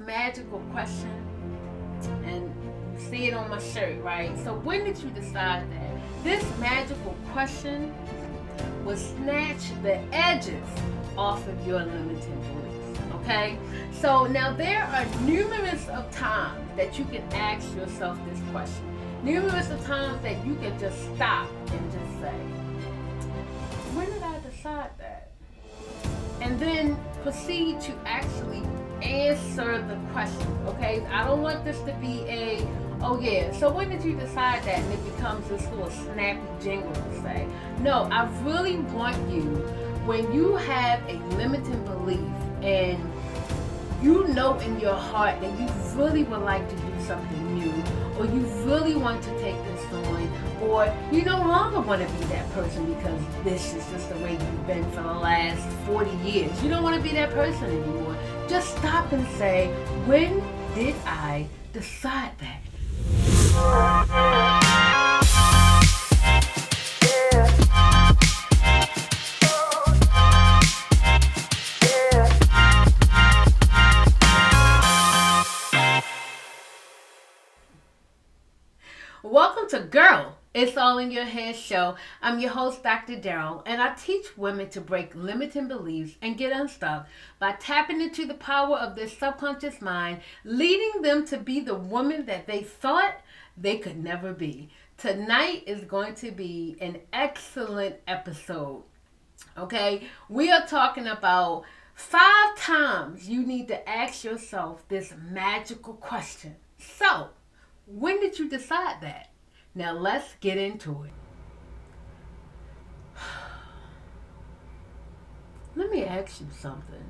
magical question, and you see it on my shirt, right? So when did you decide that? This magical question will snatch the edges off of your limiting beliefs, okay? So now there are numerous of times that you can ask yourself this question. Numerous of times that you can just stop and just say, when did I decide that? And then proceed to actually answer the question, okay? I don't want this to be a, oh yeah, so when did you decide that? And it becomes this little snappy jingle to say. No, I really want you, when you have a limiting belief and you know in your heart that you really would like to do something new, or you really want to take this on, or you no longer want to be that person because this is just the way you've been for the last 40 years. You don't want to be that person anymore. Just stop and say, when did I decide that? Welcome to Girl, It's All in Your Head show. I'm your host, Dr. Daryll, and I teach women to break limiting beliefs and get unstuck by tapping into the power of their subconscious mind, leading them to be the woman that they thought they could never be. Tonight is going to be an excellent episode, okay? We are talking about 5 times you need to ask yourself this magical question. So, when did you decide that? Now let's get into it. Let me ask you something.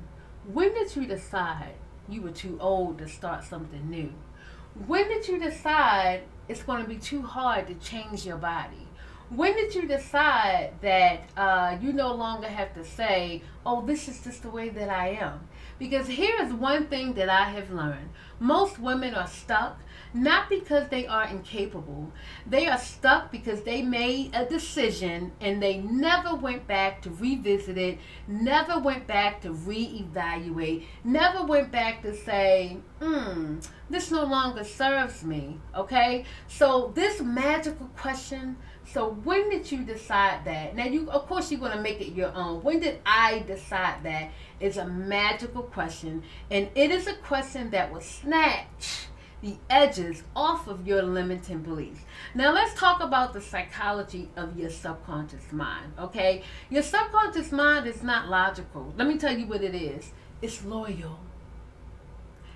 When did you decide you were too old to start something new? When did you decide it's going to be too hard to change your body? When did you decide that you no longer have to say, oh, this is just the way that I am? Because here's one thing that I have learned. Most women are stuck, not because they are incapable. They are stuck because they made a decision and they never went back to revisit it, never went back to reevaluate, never went back to say, this no longer serves me, okay? So this magical question, so when did you decide that? Now, of course, you're going to make it your own. When did I decide that? Is a magical question, and it is a question that will snatch the edges off of your limiting beliefs. Now, let's talk about the psychology of your subconscious mind, okay? Your subconscious mind is not logical. Let me tell you what it is. It's loyal.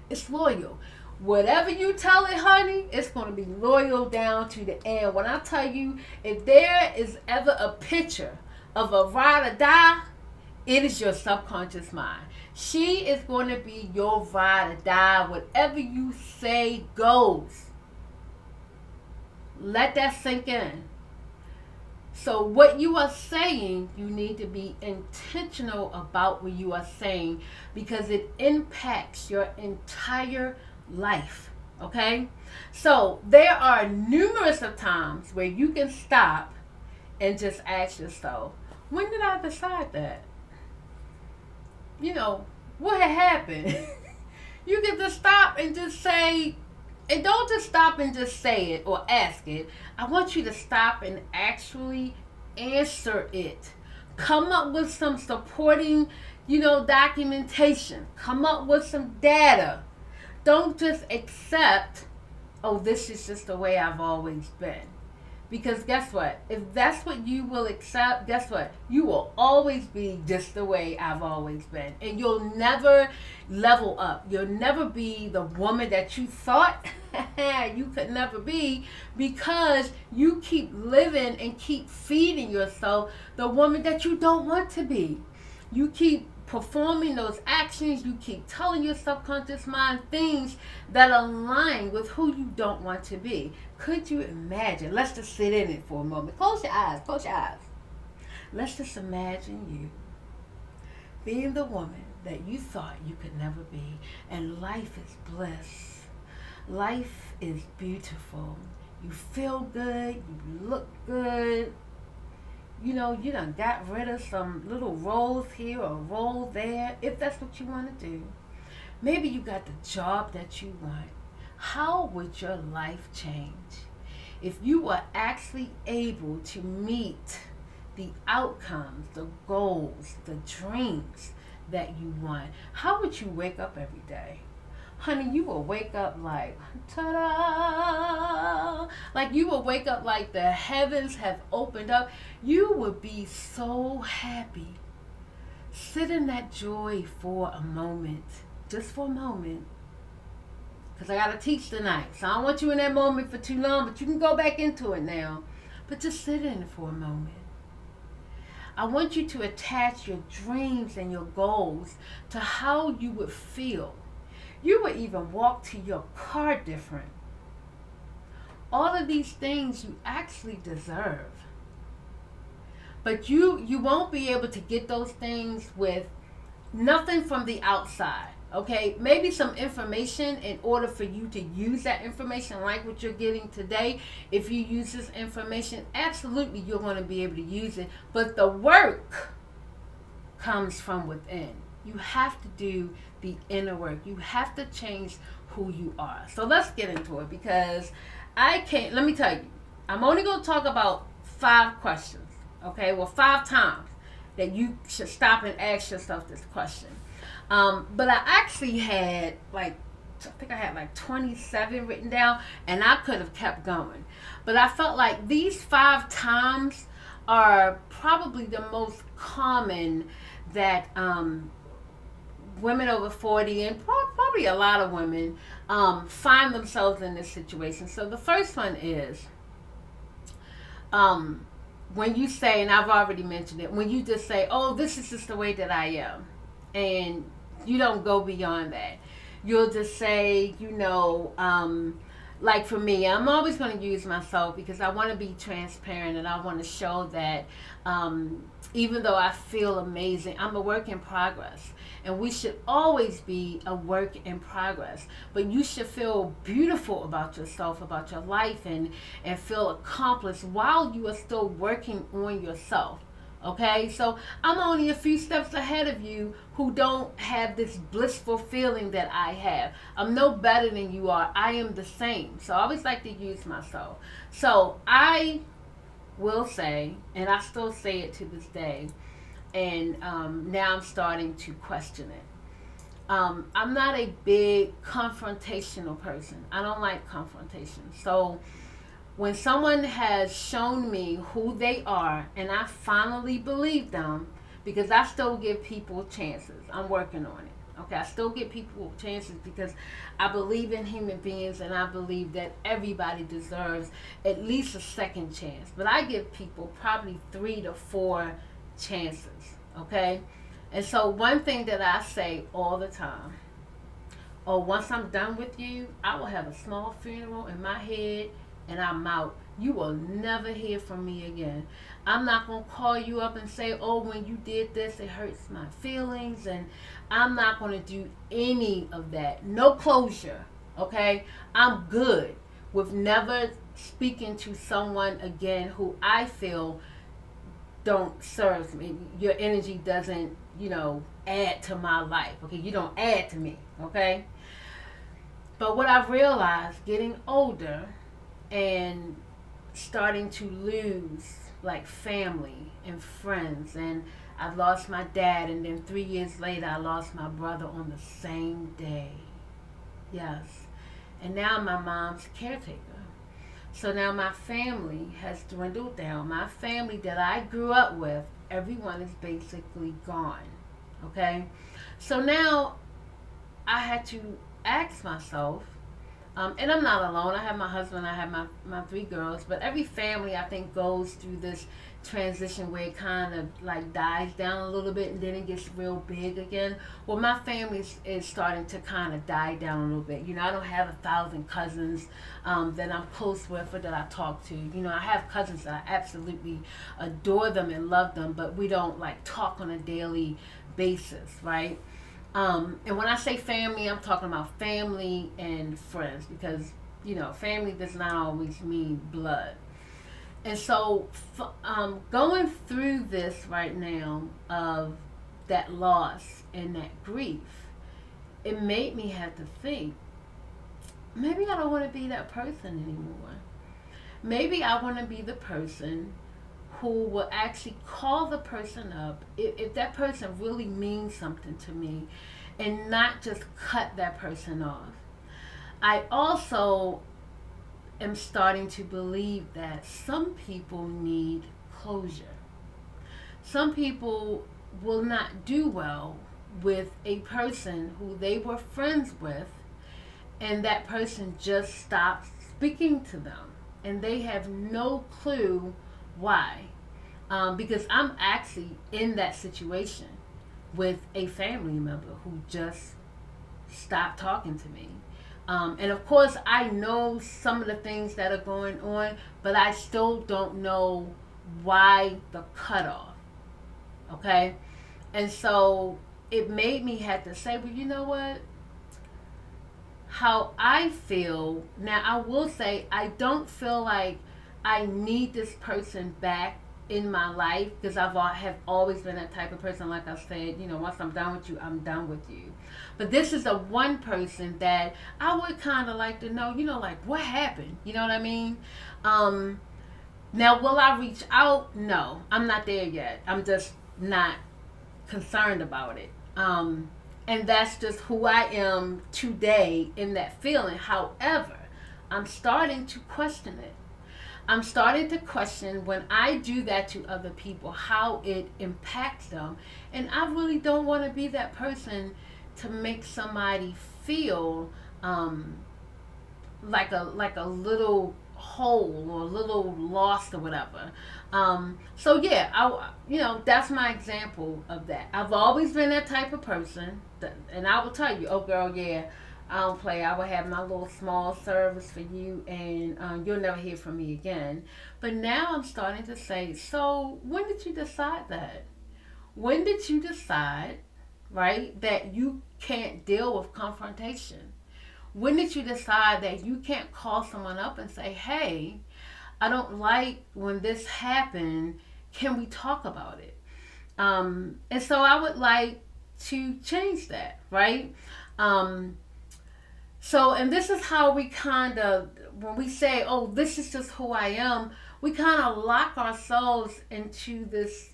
It's loyal. Whatever you tell it, honey, it's going to be loyal down to the end. When I tell you, if there is ever a picture of a ride or die, it is your subconscious mind. She is going to be your ride or die. Whatever you say goes. Let that sink in. So what you are saying, you need to be intentional about what you are saying, because it impacts your entire life, okay? So there are numerous of times where you can stop and just ask yourself, when did I decide that? You know, what had happened? You can just stop and just say, and don't just stop and just say it or ask it. I want you to stop and actually answer it. Come up with some supporting, documentation. Come up with some data. Don't just accept, oh, this is just the way I've always been. Because guess what? If that's what you will accept, guess what? You will always be just the way I've always been. And you'll never level up. You'll never be the woman that you thought you could never be, because you keep living and keep feeding yourself the woman that you don't want to be. You keep performing those actions, you keep telling your subconscious mind things that align with who you don't want to be. Could you imagine? Let's just sit in it for a moment. Close your eyes. Close your eyes. Let's just imagine you being the woman that you thought you could never be. And life is bliss. Life is beautiful. You feel good. You look good. You done got rid of some little rolls here or roll there, if that's what you want to do. Maybe you got the job that you want. How would your life change if you were actually able to meet the outcomes, the goals, the dreams that you want? How would you wake up every day? Honey, you will wake up like, ta-da! Like you will wake up like the heavens have opened up. You would be so happy. Sit in that joy for a moment. Just for a moment. Because I got to teach tonight. So I don't want you in that moment for too long, but you can go back into it now. But just sit in it for a moment. I want you to attach your dreams and your goals to how you would feel. You would even walk to your car different. All of these things you actually deserve. But you won't be able to get those things with nothing from the outside. Okay, maybe some information in order for you to use that information like what you're getting today. If you use this information, absolutely you're going to be able to use it. But the work comes from within. You have to do the inner work. You have to change who you are. So let's get into it, because let me tell you, I'm only going to talk about 5 questions. Okay, well, 5 times that you should stop and ask yourself this question. But I actually had I think I had like 27 written down, and I could have kept going. But I felt like these 5 times are probably the most common that women over 40 and probably a lot of women find themselves in this situation. So the first one is when you say, and I've already mentioned it, when you just say, oh, this is just the way that I am, and you don't go beyond that. You'll just say, like for me, I'm always going to use myself because I want to be transparent, and I want to show that even though I feel amazing, I'm a work in progress. And we should always be a work in progress. But you should feel beautiful about yourself, about your life, and feel accomplished while you are still working on yourself. Okay, so I'm only a few steps ahead of you who don't have this blissful feeling that I have. I'm no better than you are. I am the same. So I always like to use myself. So I will say, and I still say it to this day, and now I'm starting to question it. I'm not a big confrontational person. I don't like confrontation. So when someone has shown me who they are and I finally believe them, because I still give people chances. I'm working on it. Okay, I still give people chances because I believe in human beings, and I believe that everybody deserves at least a second chance. But I give people probably 3 to 4 chances. Okay? And so one thing that I say all the time, once I'm done with you, I will have a small funeral in my head and I'm out. You will never hear from me again. I'm not going to call you up and say, oh, when you did this, it hurts my feelings. And I'm not going to do any of that. No closure. Okay? I'm good with never speaking to someone again who I feel don't serve me. Your energy doesn't, add to my life. Okay? You don't add to me. Okay? But what I've realized getting older and starting to lose like family and friends, and I lost my dad, and then 3 years later I lost my brother on the same day. Yes. And now I'm my mom's caretaker. So now my family has dwindled down. My family that I grew up with, everyone is basically gone. Okay? So now I had to ask myself, and I'm not alone. I have my husband, I have my 3 girls, but every family I think goes through this transition where it kind of like dies down a little bit and then it gets real big again. Well, my family is starting to kind of die down a little bit. I don't have 1,000 cousins that I'm close with or that I talk to. I have cousins that I absolutely adore them and love them, but we don't like talk on a daily basis, right? And when I say family, I'm talking about family and friends, because, family does not always mean blood. And so going through this right now of that loss and that grief, it made me have to think, maybe I don't want to be that person anymore. Maybe I want to be the person who will actually call the person up if that person really means something to me, and not just cut that person off. I also am starting to believe that some people need closure. Some people will not do well with a person who they were friends with, and that person just stops speaking to them, and they have no clue why. Because I'm actually in that situation with a family member who just stopped talking to me. And of course, I know some of the things that are going on, but I still don't know why the cutoff. Okay? And so it made me have to say, well, you know what? How I feel now, I will say I don't feel like I need this person back in my life, because have always been that type of person. Like I said, once I'm done with you, I'm done with you. But this is the one person that I would kind of like to know, like what happened. You know what I mean? Now, will I reach out? No, I'm not there yet. I'm just not concerned about it. And that's just who I am today in that feeling. However, I'm starting to question it. I'm starting to question when I do that to other people, how it impacts them. And I really don't want to be that person to make somebody feel like a little hole or a little lost or whatever. So yeah, that's my example of that. I've always been that type of person, and I will tell you, oh girl, yeah, I don't play. I will have my little small service for you, and you'll never hear from me again. But now I'm starting to say, so when did you decide that? When did you decide, right, that you can't deal with confrontation? When did you decide that you can't call someone up and say, hey, I don't like when this happened. Can we talk about it? And so I would like to change that, right? So, and this is how we kind of, when we say, oh, this is just who I am, we kind of lock ourselves into this,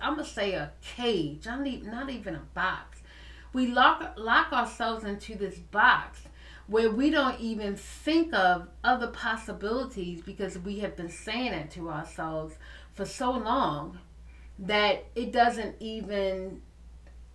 I'm going to say a cage, not even a box. We lock ourselves into this box where we don't even think of other possibilities, because we have been saying it to ourselves for so long that it doesn't even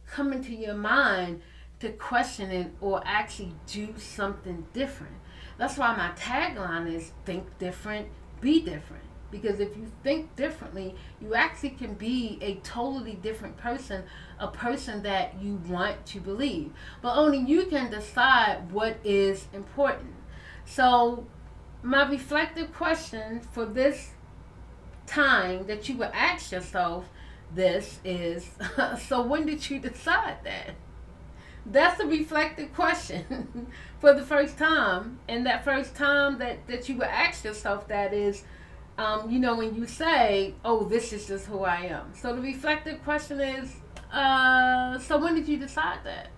come into your mind to question it or actually do something different. That's why my tagline is think different, be different. Because if you think differently, you actually can be a totally different person, a person that you want to believe. But only you can decide what is important. So my reflective question for this time that you would ask yourself this is, so when did you decide that? That's a reflective question for the first time. And that first time that you would ask yourself that is, when you say, oh, this is just who I am. So the reflective question is, so when did you decide that?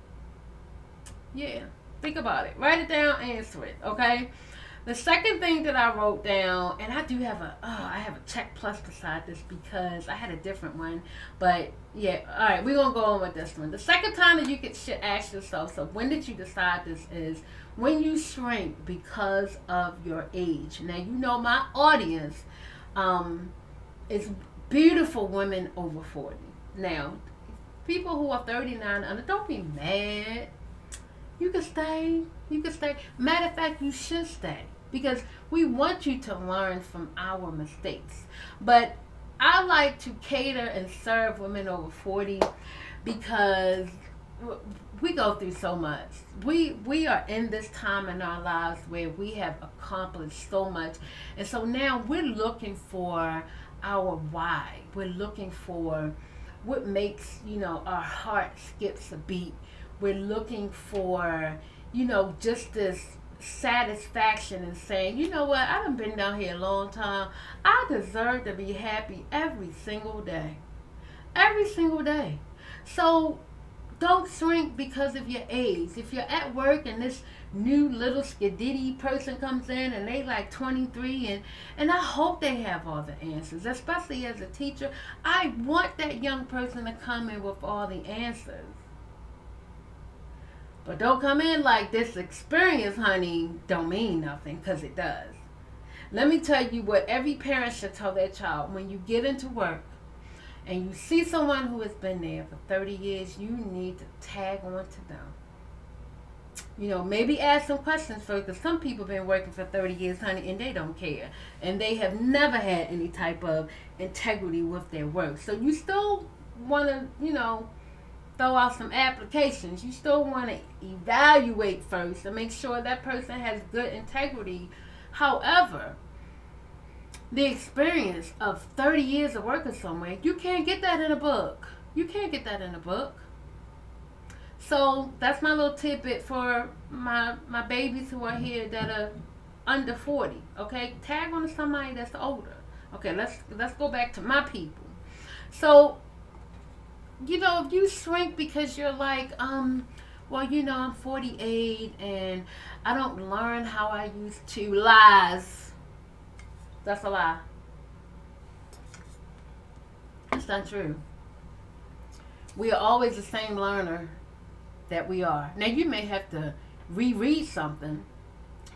Yeah, think about it. Write it down, answer it, okay? The second thing that I wrote down, and I do have I have a check plus beside this because I had a different one. But yeah, all right, we're going to go on with this one. The second time that you should ask yourself, so when did you decide this, is when you shrink because of your age. Now, my audience is beautiful women over 40. Now, people who are 39 under, don't be mad. You can stay. You can stay. Matter of fact, you should stay. Because we want you to learn from our mistakes. But I like to cater and serve women over 40 because we go through so much. We are in this time in our lives where we have accomplished so much. And so now we're looking for our why. We're looking for what makes, our heart skips a beat. We're looking for, just this satisfaction in saying, you know what, I done been down here a long time. I deserve to be happy every single day. Every single day. So Don't shrink because of your age. If you're at work and this new little skididdy person comes in and they like 23, and I hope they have all the answers, especially as a teacher. I want that young person to come in with all the answers. But don't come in like this experience, honey, don't mean nothing, because it does. Let me tell you what every parent should tell their child. When you get into work and you see someone who has been there for 30 years, you need to tag on to them. You know, maybe ask some questions first, because some people have been working for 30 years, honey, and they don't care. And they have never had any type of integrity with their work. So you still want to, throw out some applications. You still want to evaluate first to make sure that person has good integrity. However, the experience of 30 years of working somewhere, you can't get that in a book. You can't get that in a book. So that's my little tidbit for my babies who are here that are under 40. Okay, tag on to somebody that's older. Okay, let's go back to my people. So, if you shrink because you're like, well, I'm 48 and I don't learn how I used to. Lies. That's a lie. It's not true. We are always the same learner that we are. Now, you may have to reread something,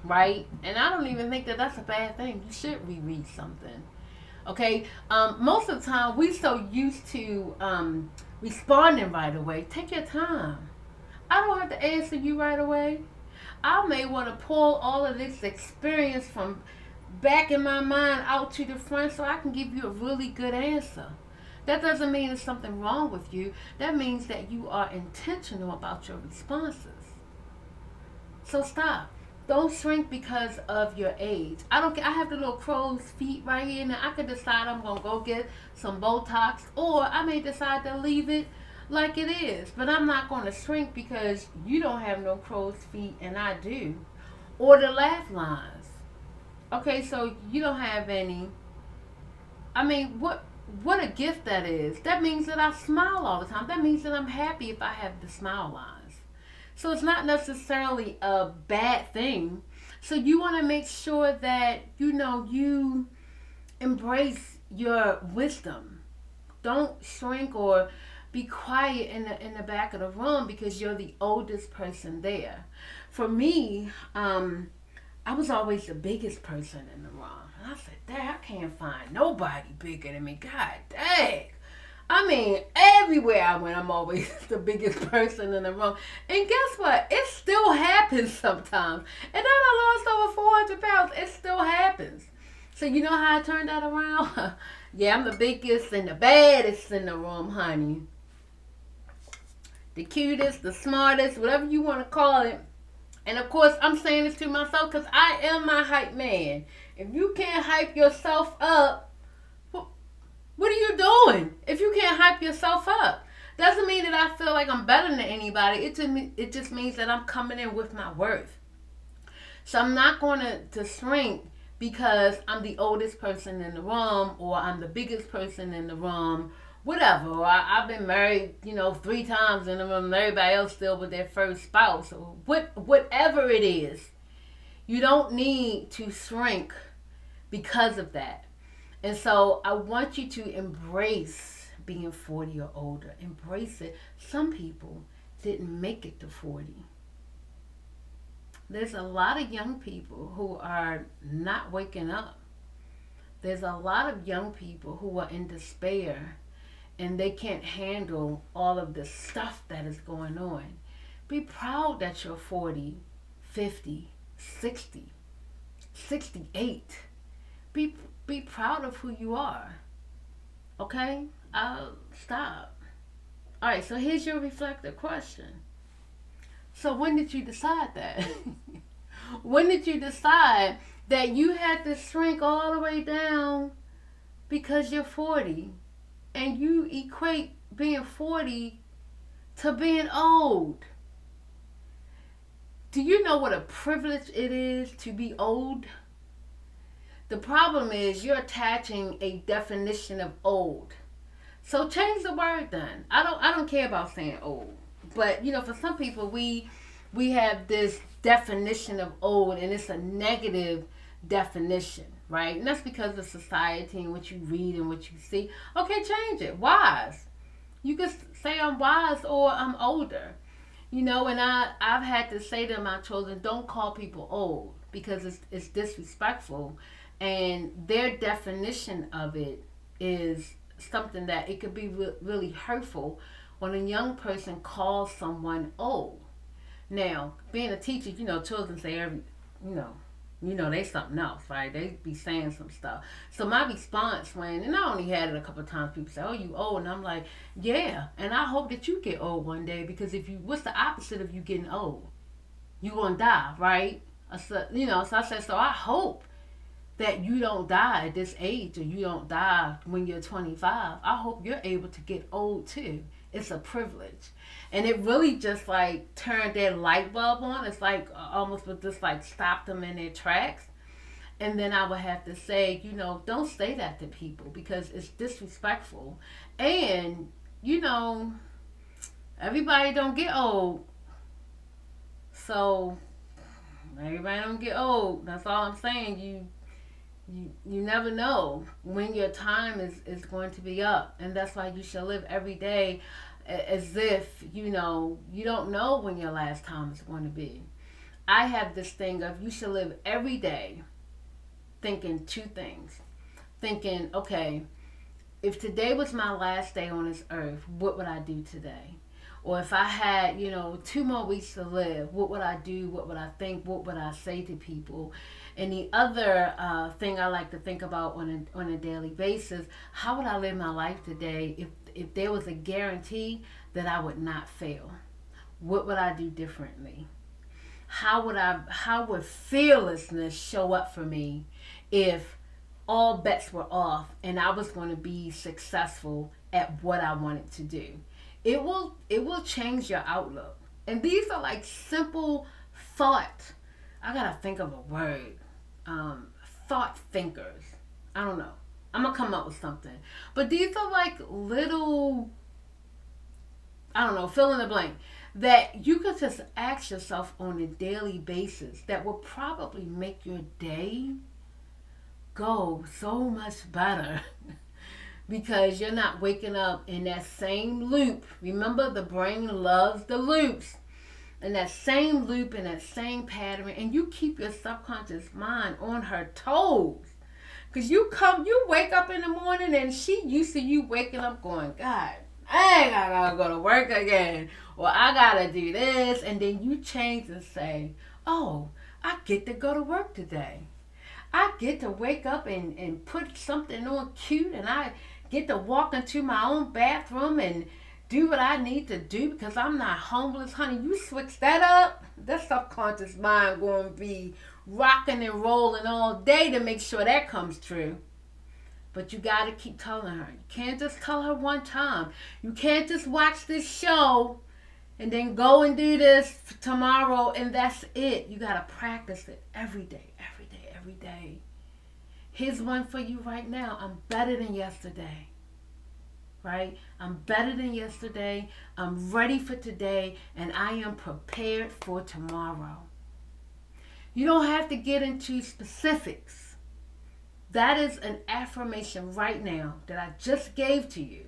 right? And I don't even think that that's a bad thing. You should reread something. Okay? Most of the time, we're so used to responding right away. Take your time. I don't have to answer you right away. I may want to pull all of this experience from back in my mind out to the front so I can give you a really good answer. That doesn't mean there's something wrong with you. That means that you are intentional about your responses. So stop. Don't shrink because of your age. I don't care. I have the little crow's feet right here. Now I could decide I'm going to go get some Botox, or I may decide to leave it like it is. But I'm not going to shrink because you don't have no crow's feet and I do. Or the laugh lines. Okay, so you don't have any. I mean, what a gift that is. That means that I smile all the time. That means that I'm happy if I have the smile lines. So it's not necessarily a bad thing. So you want to make sure that, you embrace your wisdom. Don't shrink or be quiet in the back of the room because you're the oldest person there. For me, I was always the biggest person in the room. And I said, dang, I can't find nobody bigger than me. God dang. I mean, everywhere I went, I'm always the biggest person in the room. And guess what? It still happens sometimes. And then I lost over 400 pounds. It still happens. So you know how I turned that around? Yeah, I'm the biggest and the baddest in the room, honey. The cutest, the smartest, whatever you want to call it. And of course, I'm saying this to myself because I am my hype man. If you can't hype yourself up, what are you doing? If you can't hype yourself up, doesn't mean that I feel like I'm better than anybody. It just means that I'm coming in with my worth. So I'm not going to shrink because I'm the oldest person in the room, or I'm the biggest person in the room, whatever. Or I've been married, 3 times in the room, and everybody else still with their first spouse. Or whatever it is, you don't need to shrink because of that. And so I want you to embrace being 40 or older. Embrace it. Some people didn't make it to 40. There's a lot of young people who are not waking up. There's a lot of young people who are in despair and they can't handle all of the stuff that is going on. Be proud that you're 40, 50, 60, 68. Be proud of who you are. Okay? Stop. All right, so here's your reflective question. So when did you decide that? When did you decide that you had to shrink all the way down because you're 40 and you equate being 40 to being old? Do you know what a privilege it is to be old? The problem is you're attaching a definition of old. So change the word then. I don't care about saying old. But for some people, we have this definition of old, and it's a negative definition, right? And that's because of society and what you read and what you see. Okay, change it. Wise. You can say I'm wise or I'm older. And I've had to say to my children, don't call people old because it's disrespectful. And their definition of it is something that it could be really hurtful when a young person calls someone old. Now, being a teacher, children say they something else, right? They be saying some stuff. So my response and I only had it a couple of times, people say, oh, you old. And I'm like, yeah. And I hope that you get old one day, because what's the opposite of you getting old? You gonna die, right? So I said, so I hope that you don't die at this age, or you don't die when you're 25. I hope you're able to get old too. It's a privilege. And it really just like turned their light bulb on. It's like almost would just like stop them in their tracks. And then I would have to say, don't say that to people because it's disrespectful. And, everybody don't get old. So everybody don't get old. That's all I'm saying. You never know when your time is going to be up, and that's why you should live every day as if you don't know when your last time is going to be. I have this thing of you should live every day thinking two things. Thinking, okay, if today was my last day on this earth, what would I do today? Or if I had, 2 more weeks to live, what would I do? What would I think? What would I say to people? And the other thing I like to think about on a daily basis, how would I live my life today if there was a guarantee that I would not fail? What would I do differently? How would fearlessness show up for me if all bets were off and I was going to be successful at what I wanted to do? It will change your outlook. And these are like simple thought. I gotta think of a word. Thought thinkers. I don't know. I'm gonna come up with something. But these are like little, I don't know, fill in the blank, that you could just ask yourself on a daily basis that will probably make your day go so much better. Because you're not waking up in that same loop. Remember, the brain loves the loops. In that same loop, in that same pattern. And you keep your subconscious mind on her toes. Because you wake up in the morning and she used to you waking up going, God, I gotta go to work again. Or I gotta do this. And then you change and say, oh, I get to go to work today. I get to wake up and put something on cute, and I get to walk into my own bathroom and do what I need to do because I'm not homeless. Honey, you switch that up, that subconscious mind going to be rocking and rolling all day to make sure that comes true. But you got to keep telling her. You can't just tell her one time. You can't just watch this show and then go and do this tomorrow and that's it. You got to practice it every day, every day, every day. Here's one for you right now. I'm better than yesterday. Right? I'm better than yesterday. I'm ready for today. And I am prepared for tomorrow. You don't have to get into specifics. That is an affirmation right now that I just gave to you.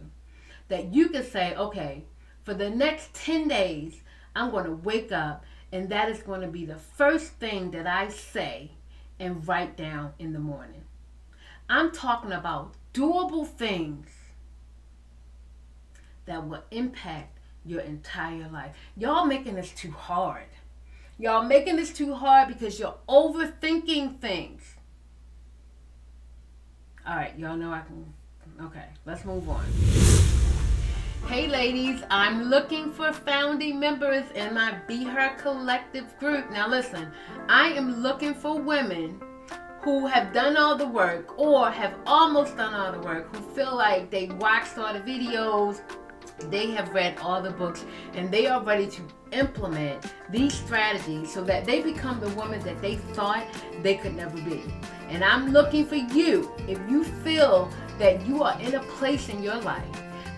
That you can say, okay, for the next 10 days, I'm going to wake up. And that is going to be the first thing that I say and write down in the morning. I'm talking about doable things that will impact your entire life. Y'all making this too hard. Y'all making this too hard because you're overthinking things. All right, y'all know I can. Okay, let's move on. Hey ladies, I'm looking for founding members in my H.E.R collective group. Now listen, I am looking for women who have done all the work or have almost done all the work, who feel like they watched all the videos, they have read all the books, and they are ready to implement these strategies so that they become the woman that they thought they could never be. And I'm looking for you. If you feel that you are in a place in your life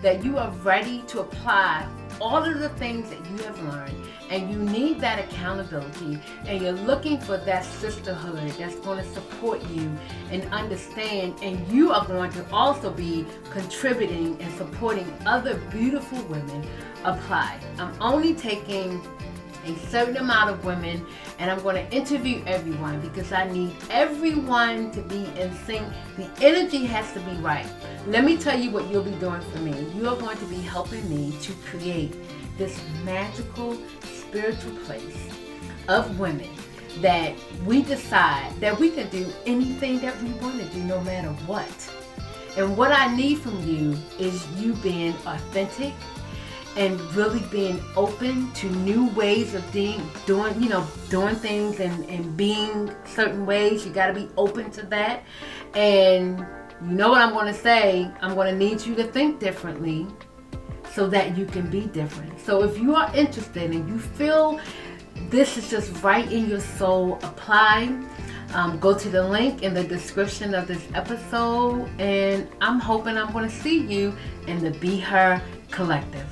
that you are ready to apply all of the things that you have learned, and you need that accountability, and you're looking for that sisterhood that's going to support you and understand, and you are going to also be contributing and supporting other beautiful women, apply. I'm only taking a certain amount of women, and I'm going to interview everyone because I need everyone to be in sync. The energy has to be right. Let me tell you what you'll be doing for me. You are going to be helping me to create this magical spiritual place of women that we decide that we can do anything that we want to do no matter what. And what I need from you is you being authentic and really being open to new ways of doing things and being certain ways. You got to be open to that. And you know what I'm going to say? I'm going to need you to think differently so that you can be different. So if you are interested and you feel this is just right in your soul, apply. Go to the link in the description of this episode, and I'm hoping I'm going to see you in the Be Her Collective.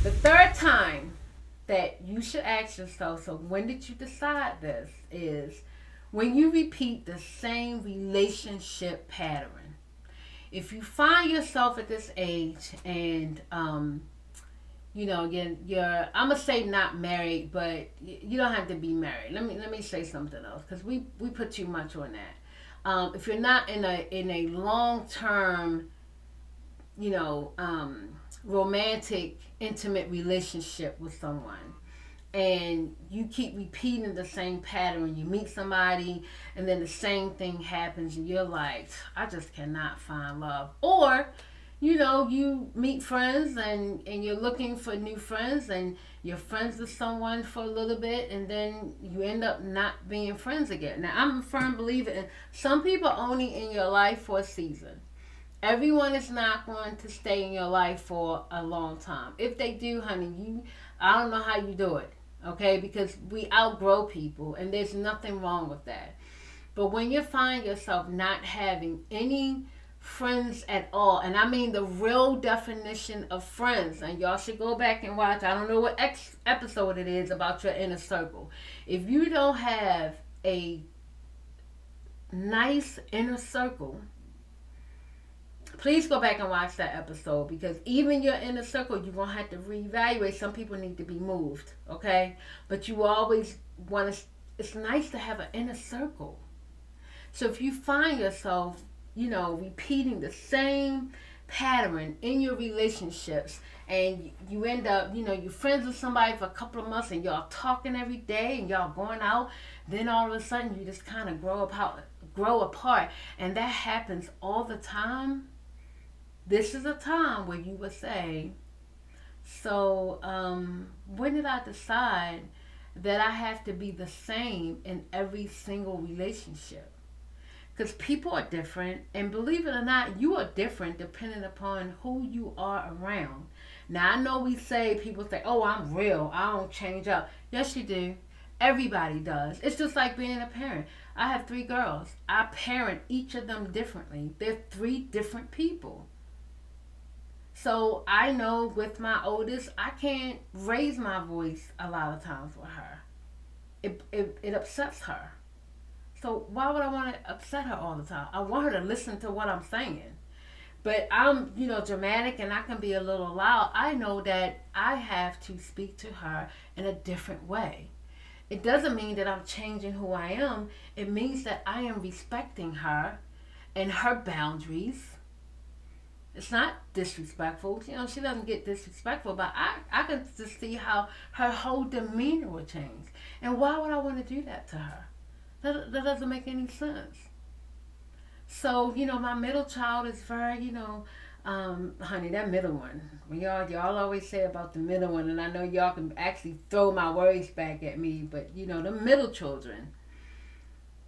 The third time that you should ask yourself, so when did you decide this, is when you repeat the same relationship pattern. If you find yourself at this age and, you're I'm going to say not married, but you don't have to be married. Let me say something else, because we put too much on that. If you're not in a long-term, romantic, intimate relationship with someone, and you keep repeating the same pattern, you meet somebody and then the same thing happens and you're like, I just cannot find love. Or you meet friends and you're looking for new friends, and you're friends with someone for a little bit, and then you end up not being friends again. Now, I'm a firm believer in some people only in your life for a season. Everyone is not going to stay in your life for a long time. If they do, honey, I don't know how you do it, okay? Because we outgrow people, and there's nothing wrong with that. But when you find yourself not having any friends at all, and I mean the real definition of friends, and y'all should go back and watch, I don't know what episode it is about your inner circle. If you don't have a nice inner circle, please go back and watch that episode, because even your inner circle, you're going to have to reevaluate. Some people need to be moved, okay? But you always want to, it's nice to have an inner circle. So if you find yourself, repeating the same pattern in your relationships, and you end up, you're friends with somebody for a couple of months and y'all talking every day and y'all going out, then all of a sudden you just kind of grow apart. And that happens all the time. This is a time where you would say, so when did I decide that I have to be the same in every single relationship? Because people are different, and believe it or not, you are different depending upon who you are around. Now, I know we say, people say, oh, I'm real, I don't change up. Yes, you do. Everybody does. It's just like being a parent. I have 3 girls. I parent each of them differently. They're 3 different people. So I know with my oldest, I can't raise my voice a lot of times with her. It upsets her. So why would I want to upset her all the time? I want her to listen to what I'm saying. But I'm, dramatic, and I can be a little loud. I know that I have to speak to her in a different way. It doesn't mean that I'm changing who I am. It means that I am respecting her and her boundaries. It's not disrespectful. She doesn't get disrespectful, but I can just see how her whole demeanor will change. And why would I want to do that to her? That doesn't make any sense. So, my middle child is very, honey, that middle one. Y'all always say about the middle one, and I know y'all can actually throw my words back at me, but, the middle children,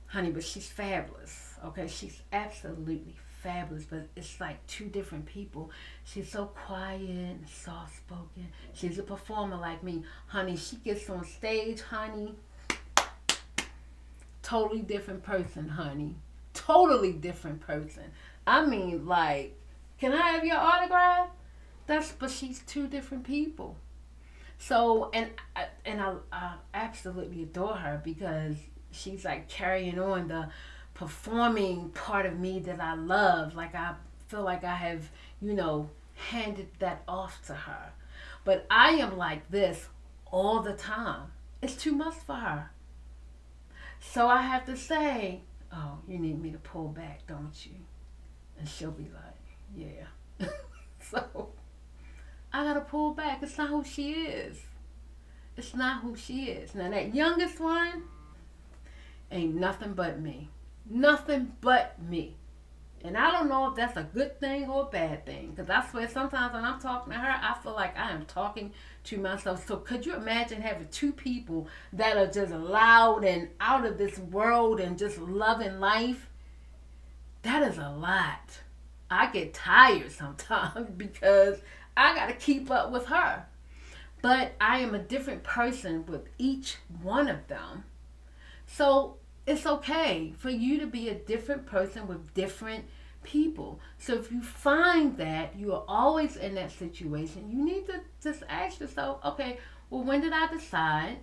honey, but she's fabulous, okay? She's absolutely fabulous, but it's like 2 different people. She's so quiet and soft-spoken. She's a performer like me. Honey, she gets on stage, honey, totally different person, honey. Totally different person. I mean, like, can I have your autograph? But she's two different people. So, and I absolutely adore her because she's like carrying on the performing part of me that I love. Like I feel like I have, you know, handed that off to her. But I am like this all the time. It's too much for her. So I have to say, "Oh, you need me to pull back, don't you?" And she'll be like, "Yeah." So I gotta pull back. It's not who she is. It's not who she is. Now that youngest one ain't nothing but me. Nothing but me. And I don't know if that's a good thing or a bad thing. Because I swear sometimes when I'm talking to her, I feel like I am talking to myself. So could you imagine having two people that are just loud and out of this world and just loving life? That is a lot. I get tired sometimes because I got to keep up with her. But I am a different person with each one of them. So it's okay for you to be a different person with different people. So if you find that you are always in that situation, you need to just ask yourself, okay, well, when did I decide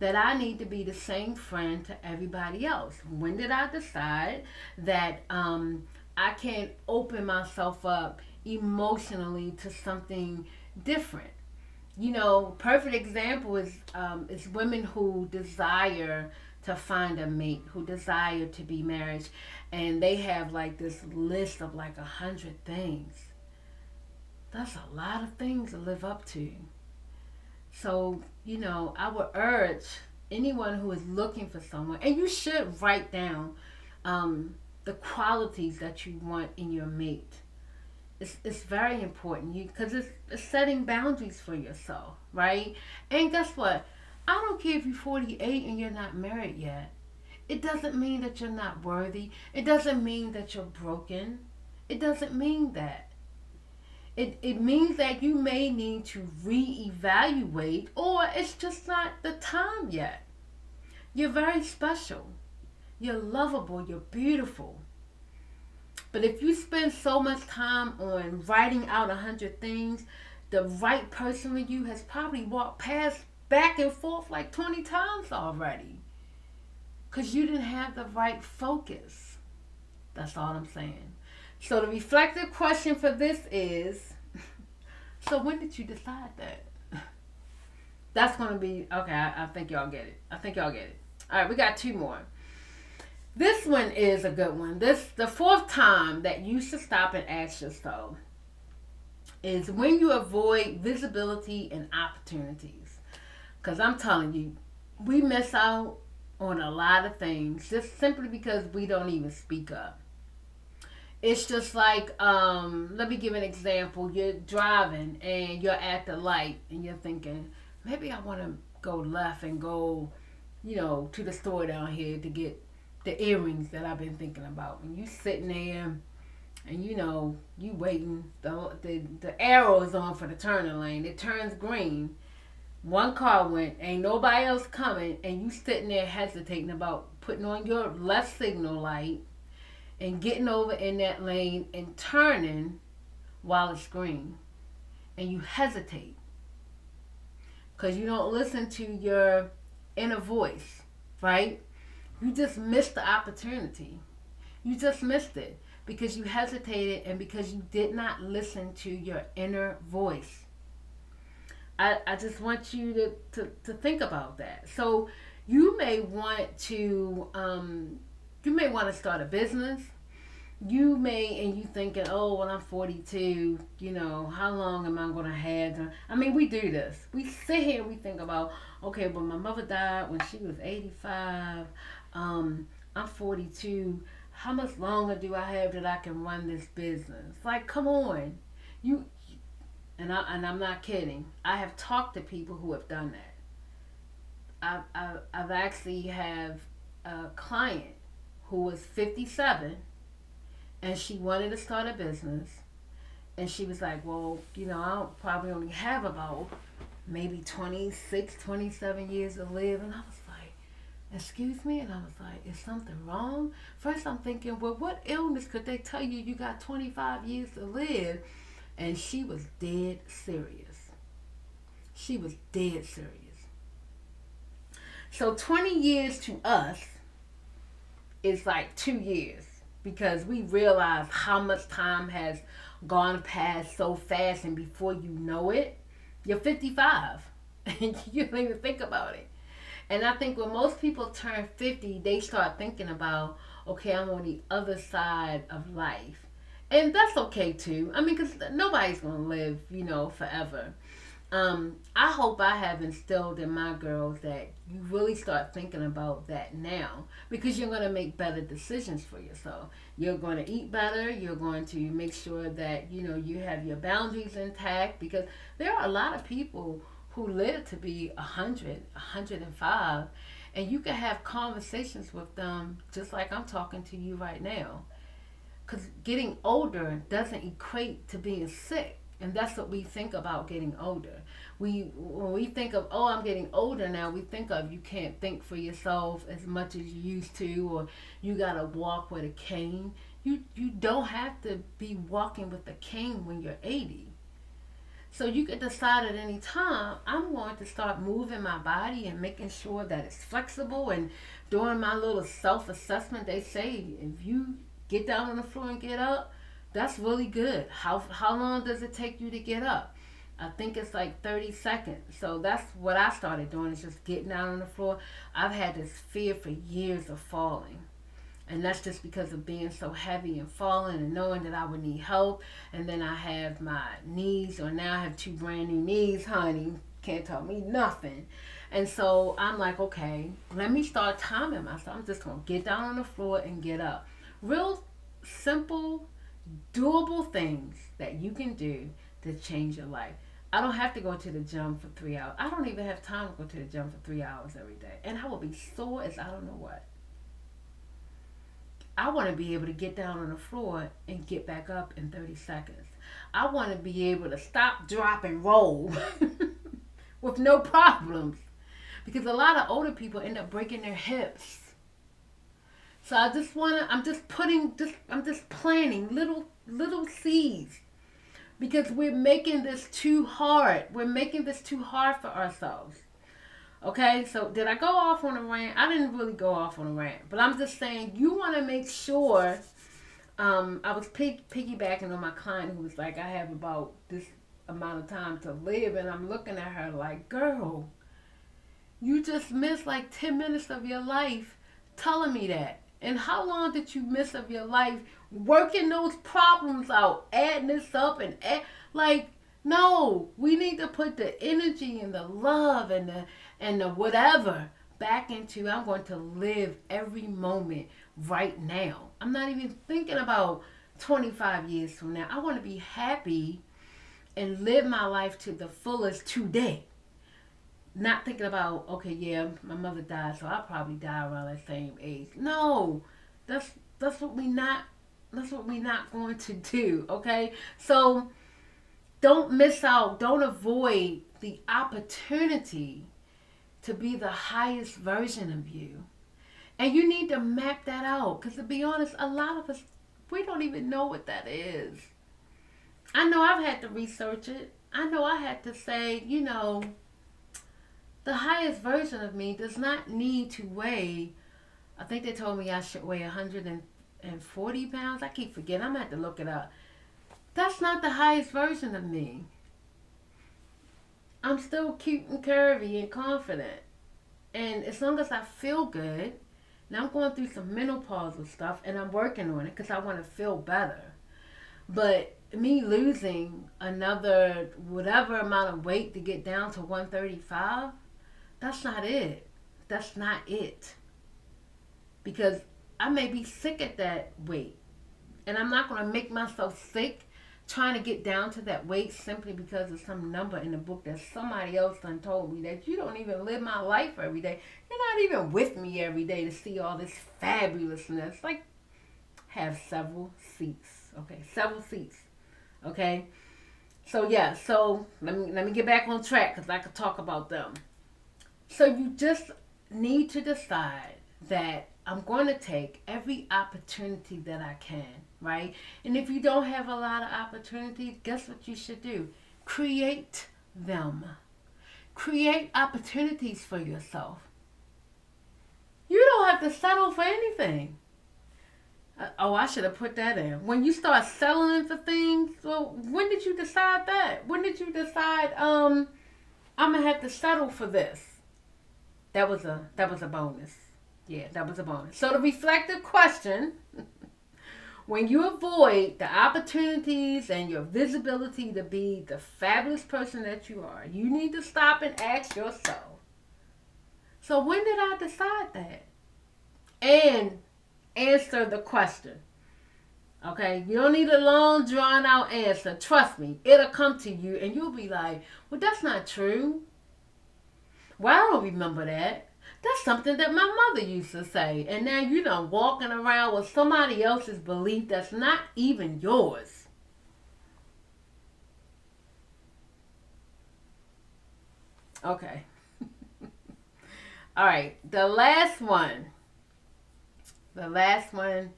that I need to be the same friend to everybody else? When did I decide that I can't open myself up emotionally to something different? You know, perfect example is women who desire to find a mate, who desire to be married, and they have like this list of like 100 things. That's a lot of things to live up to. So, you know, I would urge anyone who is looking for someone, and you should write down the qualities that you want in your mate. It's very important because it's setting boundaries for yourself, right? And guess what? I don't care if you're 48 and you're not married yet. It doesn't mean that you're not worthy. It doesn't mean that you're broken. It doesn't mean that. It means that you may need to reevaluate, or it's just not the time yet. You're very special. You're lovable. You're beautiful. But if you spend so much time on writing out 100 things, the right person with you has probably walked past back and forth like 20 times already. Because you didn't have the right focus. That's all I'm saying. So the reflective question for this is, so when did you decide that? That's going to be, okay, I think y'all get it. I think y'all get it. All right, we got two more. This one is a good one. The fourth time that you should stop and ask yourself is when you avoid visibility and opportunities. Because I'm telling you, we miss out on a lot of things just simply because we don't even speak up. It's just like, let me give an example. You're driving and you're at the light and you're thinking, maybe I want to go left and go, you know, to the store down here to get the earrings that I've been thinking about. And you sitting there and you know, you waiting. The arrow is on for the turning lane. It turns green. One car went, ain't nobody else coming, and you sitting there hesitating about putting on your left signal light and getting over in that lane and turning while it's green. And you hesitate because you don't listen to your inner voice, right? You just missed the opportunity. You just missed it because you hesitated and because you did not listen to your inner voice. I just want you to think about that. So you may want to start a business. You may, and you thinking, oh, well, I'm 42, you know, how long am I going to have? I mean, we do this. We sit here and we think about, okay, but my mother died when she was 85. I'm 42. How much longer do I have that I can run this business? Like, come on. You and I'm not kidding. I have talked to people who have done that. I've actually have a client who was 57 and she wanted to start a business, and she was like, well, you know, I'll probably only have about maybe 26, 27 years to live. And I was like, excuse me? And I was like, is something wrong? First I'm thinking, well, what illness could they tell you got 25 years to live? And she was dead serious. She was dead serious. So 20 years to us is like 2 years because we realize how much time has gone past so fast, and before you know it, you're 55 and you don't even think about it. And I think when most people turn 50, they start thinking about, okay, I'm on the other side of life. And that's okay too. I mean, because nobody's going to live, forever. I hope I have instilled in my girls that you really start thinking about that now, because you're going to make better decisions for yourself. You're going to eat better. You're going to make sure that, you have your boundaries intact, because there are a lot of people who live to be 100, 105, and you can have conversations with them just like I'm talking to you right now. Because getting older doesn't equate to being sick. And that's what we think about getting older. When we think of, oh, I'm getting older now, we think of you can't think for yourself as much as you used to, or you gotta walk with a cane. You don't have to be walking with a cane when you're 80. So you can decide at any time, I'm going to start moving my body and making sure that it's flexible. And during my little self-assessment, they say if you get down on the floor and get up, that's really good. How long does it take you to get up? I think it's like 30 seconds. So that's what I started doing, is just getting down on the floor. I've had this fear for years of falling. And that's just because of being so heavy and falling and knowing that I would need help. And then I have my knees, or now I have two brand new knees, honey. Can't tell me nothing. And so I'm like, okay, let me start timing myself. I'm just going to get down on the floor and get up. Real simple, doable things that you can do to change your life. I don't have to go to the gym for 3 hours. I don't even have time to go to the gym for 3 hours every day. And I will be sore as I don't know what. I want to be able to get down on the floor and get back up in 30 seconds. I want to be able to stop, drop, and roll with no problems. Because a lot of older people end up breaking their hips. So I'm just planting little seeds. Because we're making this too hard. We're making this too hard for ourselves. Okay, so did I go off on a rant? I didn't really go off on a rant, but I'm just saying you want to make sure. I was piggybacking on my client who was like, I have about this amount of time to live, and I'm looking at her like, girl, you just missed like 10 minutes of your life telling me that. And how long did you miss of your life working those problems out, adding this up like, no, we need to put the energy and the love and the whatever back into, I'm going to live every moment right now. I'm not even thinking about 25 years from now. I want to be happy and live my life to the fullest today. Not thinking about, okay, yeah, my mother died, so I'll probably die around that same age. No, that's what we not going to do. Okay, so don't miss out. Don't avoid the opportunity to be the highest version of you. And you need to map that out. Because to be honest, a lot of us, we don't even know what that is. I know I've had to research it. I know I had to say, the highest version of me does not need to weigh, I think they told me I should weigh 140 pounds. I keep forgetting. I'm going to have to look it up. That's not the highest version of me. I'm still cute and curvy and confident. And as long as I feel good, now I'm going through some menopausal stuff and I'm working on it because I want to feel better. But me losing another whatever amount of weight to get down to 135, that's not it. That's not it. Because I may be sick at that weight. And I'm not going to make myself sick trying to get down to that weight simply because of some number in the book that somebody else done told me, that you don't even live my life every day. You're not even with me every day to see all this fabulousness. Like, have several seats. Okay, several seats. Okay? So, yeah, so let me get back on track because I could talk about them. So you just need to decide that I'm going to take every opportunity that I can, right? And if you don't have a lot of opportunities, guess what you should do? Create them. Create opportunities for yourself. You don't have to settle for anything. Oh, I should have put that in. When you start settling for things, well, when did you decide that? When did you decide, I'm gonna have to settle for this? That was a bonus. Yeah, that was a bonus. So the reflective question: when you avoid the opportunities and your visibility to be the fabulous person that you are, you need to stop and ask yourself. So when did I decide that? And answer the question. Okay, you don't need a long drawn out answer. Trust me, it'll come to you and you'll be like, well, that's not true. Well, I don't remember that. That's something that my mother used to say. And now you know walking around with somebody else's belief that's not even yours. Okay. All right. The last one. The last one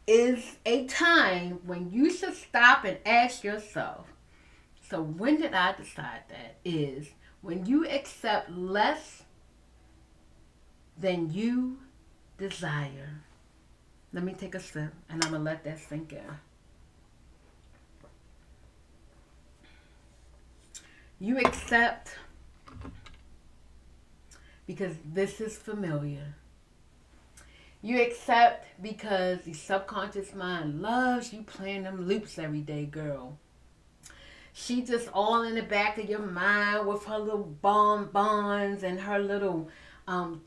is a time when you should stop and ask yourself. So when did I decide that? Is when you accept less than you desire. Let me take a sip and I'm going to let that sink in. You accept because this is familiar. You accept because the subconscious mind loves you playing them loops every day, girl. She just all in the back of your mind with her little bonbons and her little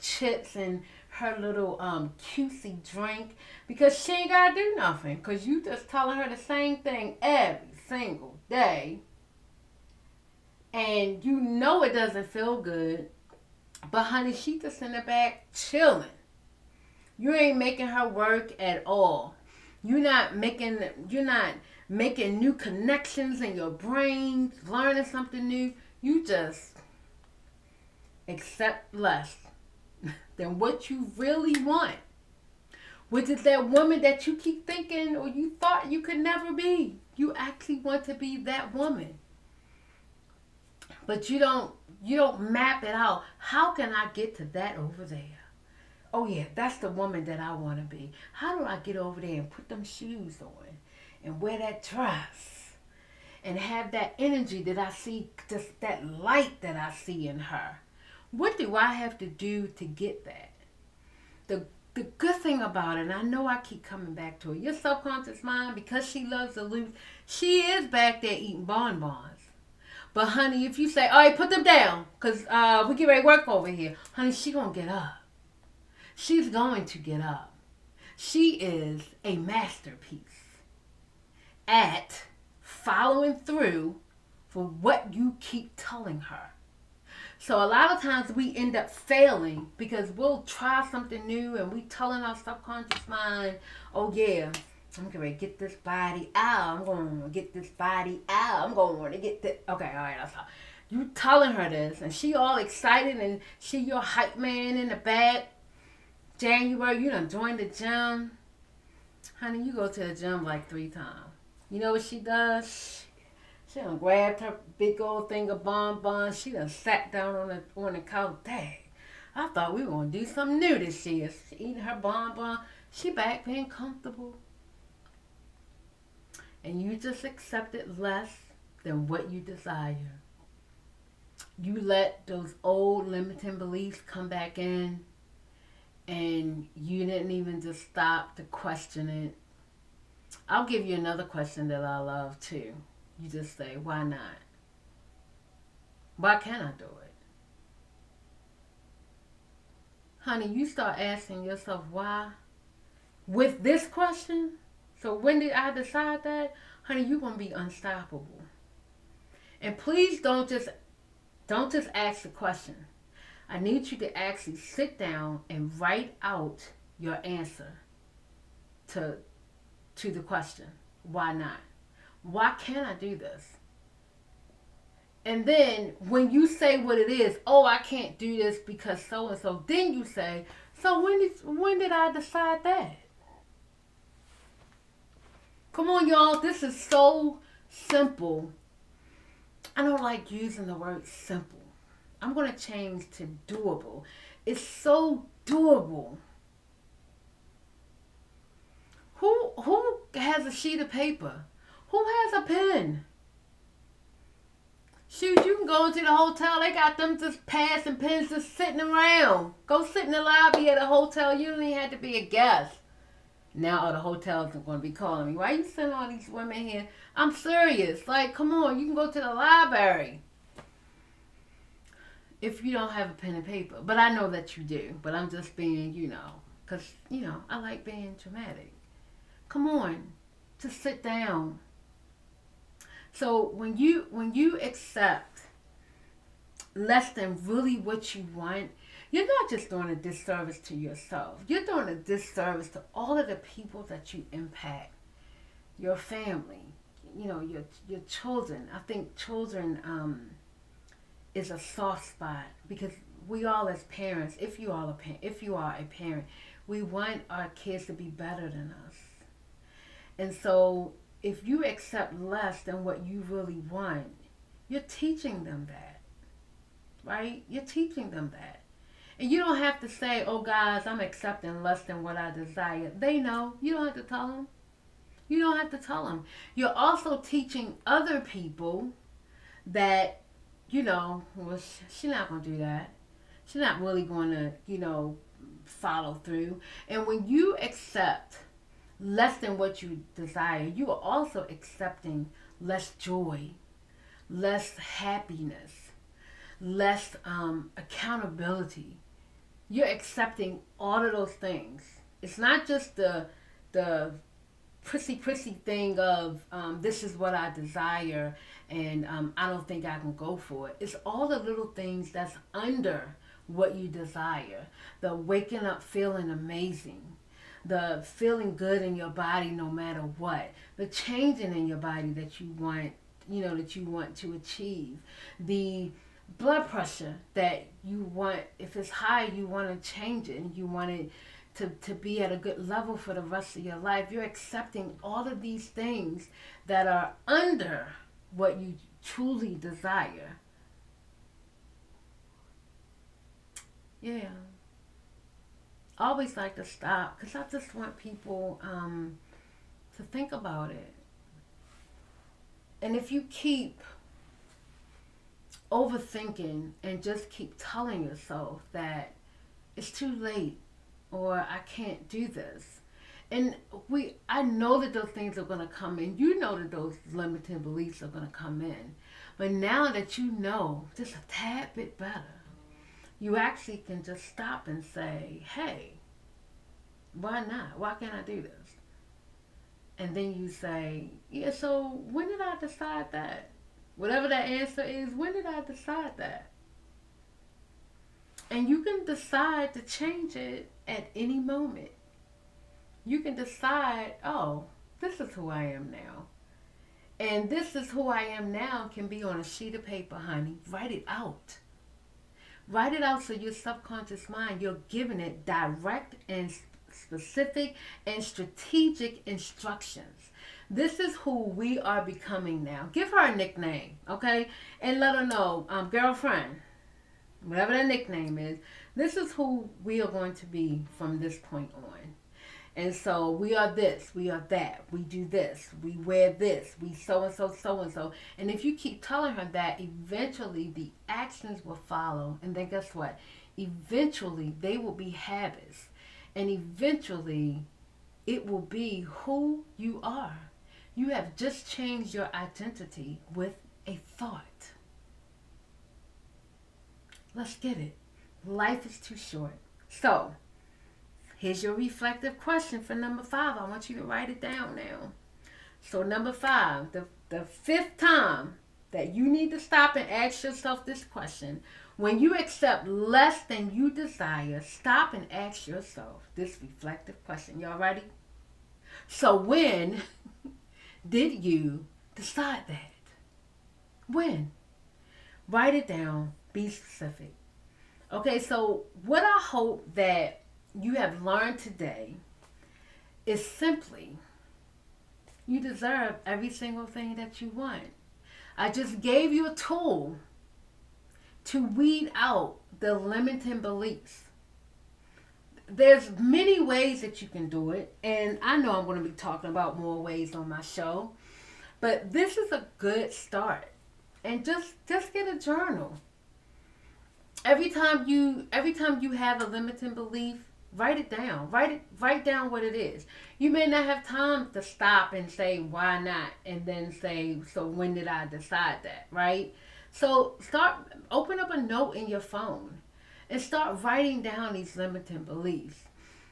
chips and her little cutesy drink because she ain't got to do nothing because you just telling her the same thing every single day. And you know it doesn't feel good. But honey, she just in the back chilling. You ain't making her work at all. You're not making new connections in your brain, learning something new. You just accept less than what you really want. Which is that woman that you keep thinking or you thought you could never be. You actually want to be that woman. But you don't map it out. How can I get to that over there? Oh yeah, that's the woman that I want to be. How do I get over there and put them shoes on and wear that dress and have that energy that I see, just that light that I see in her? What do I have to do to get that? The good thing about it, and I know I keep coming back to it, your subconscious mind, because she loves the loop, she is back there eating bonbons. But honey, if you say, all right, put them down, because we get ready to work over here, honey, she going to get up. She's going to get up. She is a masterpiece at following through for what you keep telling her. So a lot of times we end up failing because we'll try something new and we telling our subconscious mind, oh yeah, I'm going to get this body out. I'm going to get this body out. I'm going to get this. Okay, all right, that's all. You telling her this and she all excited and she your hype man in the back. January, you done joined the gym. Honey, you go to the gym like 3 times. You know what she does? She done grabbed her big old thing of bonbons. She done sat down on the couch. Dang, I thought we were going to do something new this year. She eating her bonbon. She back being comfortable. And you just accepted less than what you desire. You let those old limiting beliefs come back in. And you didn't even just stop to question it. I'll give you another question that I love too. You just say, why not? Why can't I do it? Honey, you start asking yourself why with this question. So when did I decide that? Honey, you're going to be unstoppable. And please don't just ask the question. I need you to actually sit down and write out your answer to the question. Why not? Why can't I do this? And then when you say what it is, oh, I can't do this because so and so, then you say, so when did did I decide that? Come on, y'all. This is so simple. I don't like using the word simple. I'm going to change to doable. It's so doable. Who has a sheet of paper? Who has a pen? Shoot, you can go into the hotel. They got them just pads and pens just sitting around. Go sit in the lobby at a hotel. You don't even have to be a guest. Now all the hotels are going to be calling me. Why you sending all these women here? I'm serious. Like, come on. You can go to the library if you don't have a pen and paper. But I know that you do. But I'm just being, because, I like being dramatic. Come on. Just sit down. So when you accept less than really what you want, you're not just doing a disservice to yourself. You're doing a disservice to all of the people that you impact. Your family, your children. I think children is a soft spot because we all as parents, if you are a parent, we want our kids to be better than us. And so if you accept less than what you really want, you're teaching them that, right? You're teaching them that. And you don't have to say, oh, guys, I'm accepting less than what I desire. They know. You don't have to tell them. You don't have to tell them. You're also teaching other people that, well, she's not going to do that. She's not really going to, follow through. And when you accept less than what you desire, you are also accepting less joy, less happiness, less accountability. You're accepting all of those things. It's not just the prissy thing of this is what I desire and I don't think I can go for it. It's all the little things that's under what you desire. The waking up feeling amazing, the feeling good in your body no matter what, the changing in your body that you want, that you want to achieve, the blood pressure that you want, if it's high, you want to change it and you want it to be at a good level for the rest of your life. You're accepting all of these things that are under what you truly desire. Yeah. I always like to stop because I just want people to think about it. And if you keep overthinking and just keep telling yourself that it's too late or I can't do this, and I know that those things are going to come in. You know that those limiting beliefs are going to come in. But now that you know just a tad bit better, you actually can just stop and say, hey, why not? Why can't I do this? And then you say, yeah, so when did I decide that? Whatever that answer is, when did I decide that? And you can decide to change it at any moment. You can decide, oh, this is who I am now. And this is who I am now can be on a sheet of paper, honey. Write it out. Write it out so your subconscious mind, you're giving it direct and specific and strategic instructions. This is who we are becoming now. Give her a nickname, okay? And let her know, girlfriend, whatever that nickname is, this is who we are going to be from this point on. And so we are this, we are that, we do this, we wear this, we so-and-so, so-and-so. And if you keep telling her that, eventually the actions will follow. And then guess what? Eventually they will be habits. And eventually it will be who you are. You have just changed your identity with a thought. Let's get it. Life is too short. So, here's your reflective question for number 5. I want you to write it down now. So number 5, the fifth time that you need to stop and ask yourself this question. When you accept less than you desire, stop and ask yourself this reflective question. Y'all ready? So when did you decide that? When? Write it down. Be specific. Okay, so what I hope that you have learned today is simply you deserve every single thing that you want. I just gave you a tool to weed out the limiting beliefs. There's many ways that you can do it, and I know I'm going to be talking about more ways on my show, but this is a good start. And just get a journal. Every time you have a limiting belief, write it down. Write down what it is. You may not have time to stop and say why not, and then say, so when did I decide that, right? So open up a note in your phone and start writing down these limiting beliefs.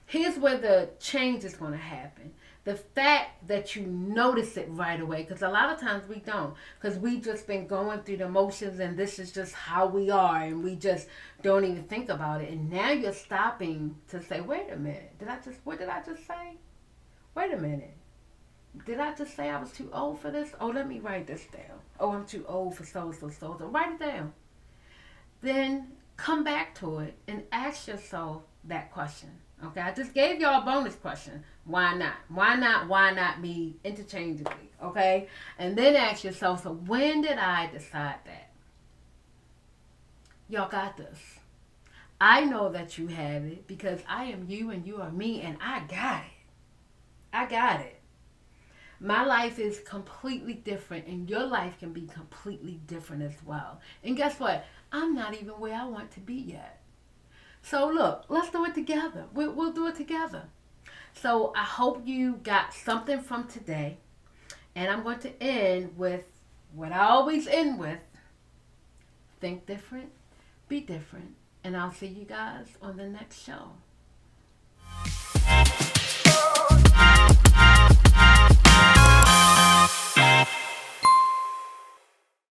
Here's where the change is going to happen. The fact that you notice it right away, because a lot of times we don't, because we just been going through the motions and this is just how we are, and we just don't even think about it. And now you're stopping to say, wait a minute, what did I just say? Wait a minute. Did I just say I was too old for this? Oh, let me write this down. Oh, I'm too old for so. Write it down. Then come back to it and ask yourself that question. Okay, I just gave y'all a bonus question. Why not? Why not? Why not me interchangeably? Okay, and then ask yourself, so when did I decide that? Y'all got this. I know that you have it because I am you and you are me, and I got it. I got it. My life is completely different, and your life can be completely different as well. And guess what? I'm not even where I want to be yet. So look, let's do it together. We'll do it together. So I hope you got something from today. And I'm going to end with what I always end with. Think different, be different. And I'll see you guys on the next show.